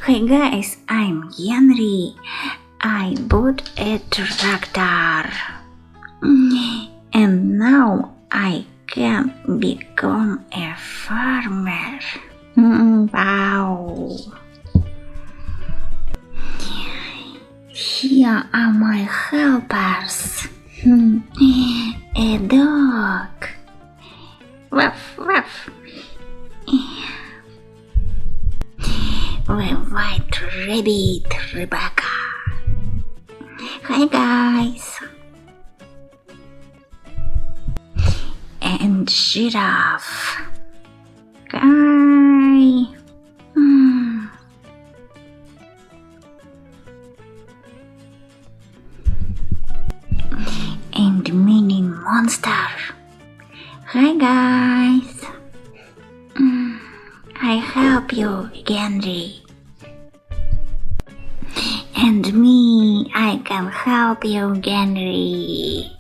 Hey guys, I'm Henry. I bought a tractor. And now I can become a farmer. Wow. Here are my helpers. A dog. Ruff, ruff. A white rabbit, Rebecca. Hi guys. And giraffe. Hi. And mini monster. Hi guys. I help you, Henry. And me, I can help you, Henry.